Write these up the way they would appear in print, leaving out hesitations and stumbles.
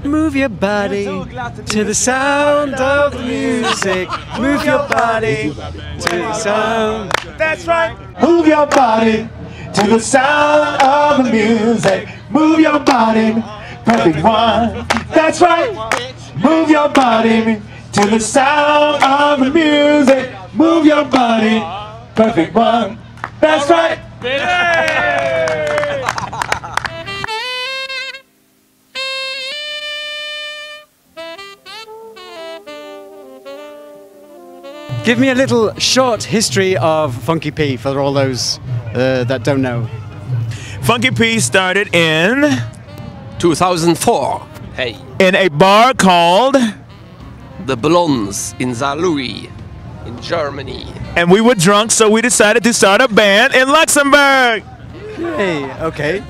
Move your body to the sound of the music. Move your body to the sound. That's right. Move your body to the sound of the music. Move your body, perfect one. That's right. Move your body to the sound of the music. Move your body, perfect one. That's right. Give me a little short history of Funky P for all those that don't know. Funky P started in 2004. Hey. in a bar called The Blondes in Saarlouis in Germany. And we were drunk, so we decided to start a band in Luxembourg. Hey, okay.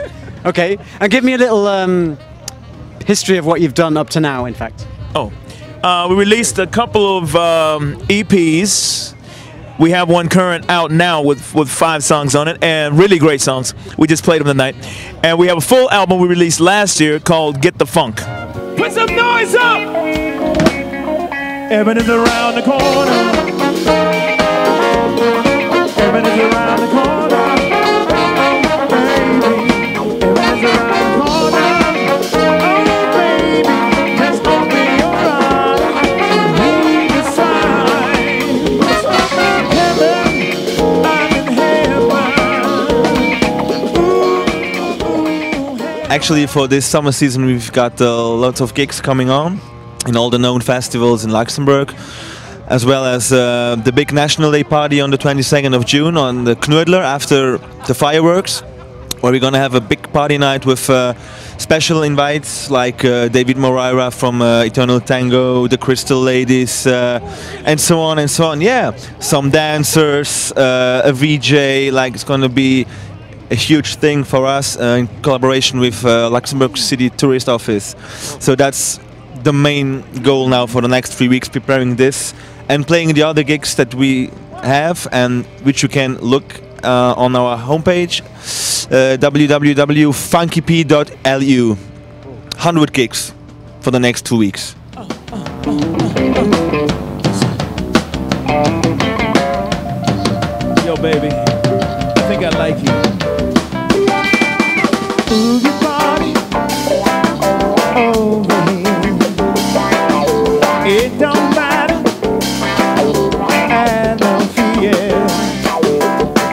Okay. And give me a little history of what you've done up to now, in fact. Oh. We released a couple of EPs. We have one current out now with 5 songs on it, and really great songs. We just played them tonight. And we have a full album we released last year called Get the Funk. Put some noise up! Evan is around the corner. Evan is around the corner. Baby, Evan is around the corner. Oh, baby, just open your eyes. Read the signs. Heaven, I'm in heaven. Actually, for this summer season, we've got lots of gigs coming on in all the known festivals in Luxembourg, as well as the big National Day party on the 22nd of June on the Knoedler after the fireworks, where we're gonna have a big party night with special invites like David Moreira from Eternal Tango, the Crystal Ladies, and so on and so on. Yeah, some dancers, a VJ. Like, it's gonna be a huge thing for us in collaboration with Luxembourg City Tourist Office. So that's the main goal now for the next 3 weeks, preparing this and playing the other gigs that we have, and which you can look on our homepage, www.funkyp.lu. 100 gigs for the next 2 weeks. Yo, baby, I think I like you. Move your body over here. It don't matter, I don't fear.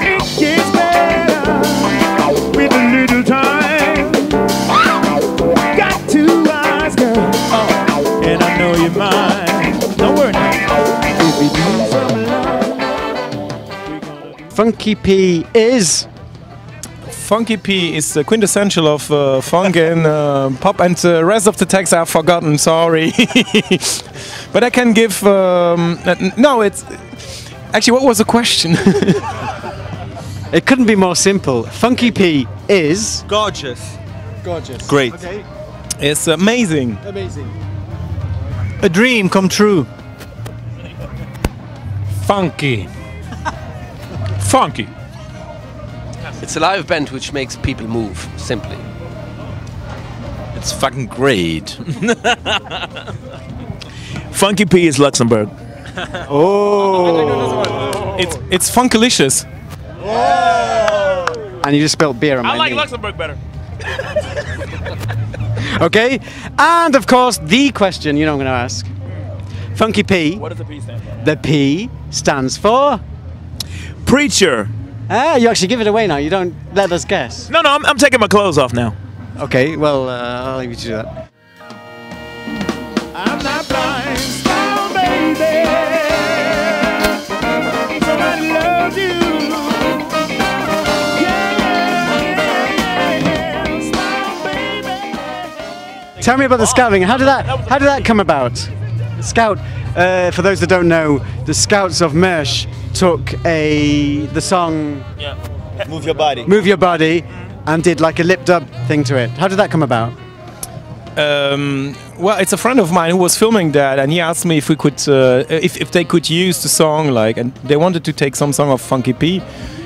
It gets better with a little time. Got 2 eyes, girl, and I know you're mine. Don't worry now. If we do some love, Funky P is... Funky P is the quintessential of funk and pop, and the rest of the text I've forgotten, sorry. But I can give... no, it's... Actually, what was the question? It couldn't be more simple. Funky P is... Gorgeous. Gorgeous. Great. Okay. It's amazing. Amazing. A dream come true. Funky. Funky. It's a live band which makes people move, simply. It's fucking great. Funky P is Luxembourg. Oh. It's funkalicious. And you just spilled beer on my I like knee. Luxembourg better. Okay. And of course, the question you know I'm going to ask. Funky P. What does the P stand for? The P stands for... Preacher. Ah, you actually give it away now. You don't let us guess. No, I'm taking my clothes off now. Okay, well, I'll leave you to do that. I'm not blind, smile, baby. Somebody loves you. Yeah, smile, baby. Tell me about the scouting. How did that come about? Scout, for those that don't know, the Scouts of Mersch took the song Move Your Body. Move Your Body and did like a lip dub thing to it. How did that come about? Well, it's a friend of mine who was filming that, and he asked me if we could, if they could use the song, like, and they wanted to take some song of Funky P.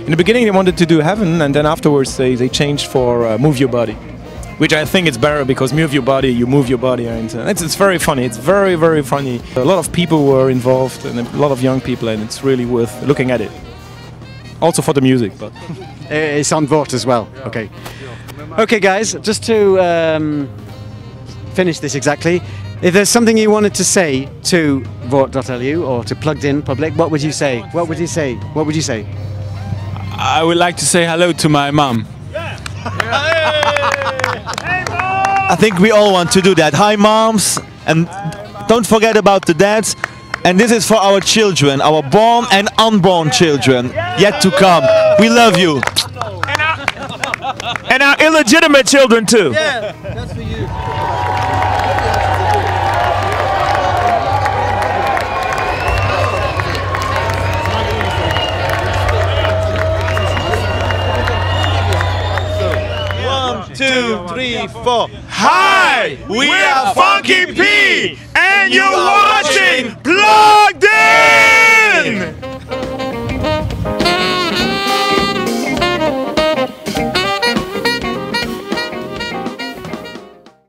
In the beginning, they wanted to do Heaven, and then afterwards they changed for Move Your Body. which I think it's better because move your body, you move your body, and it's very funny. It's very, very funny. A lot of people were involved, and a lot of young people, and it's really worth looking at it. Also for the music, but It's on Vort as well. Okay. Okay, guys, just to finish this exactly, if there's something you wanted to say to Vort.lu or to Plugged In Public, what would you say? What would you say? What would you say? I would like to say hello to my mum. I think we all want to do that. Hi, moms, and don't forget about the dads. And this is for our children, our born and unborn children, yet to come. We love you. And our illegitimate children too. Yeah, that's for you. One, two, three, four. Hi, we are Funky P, and you want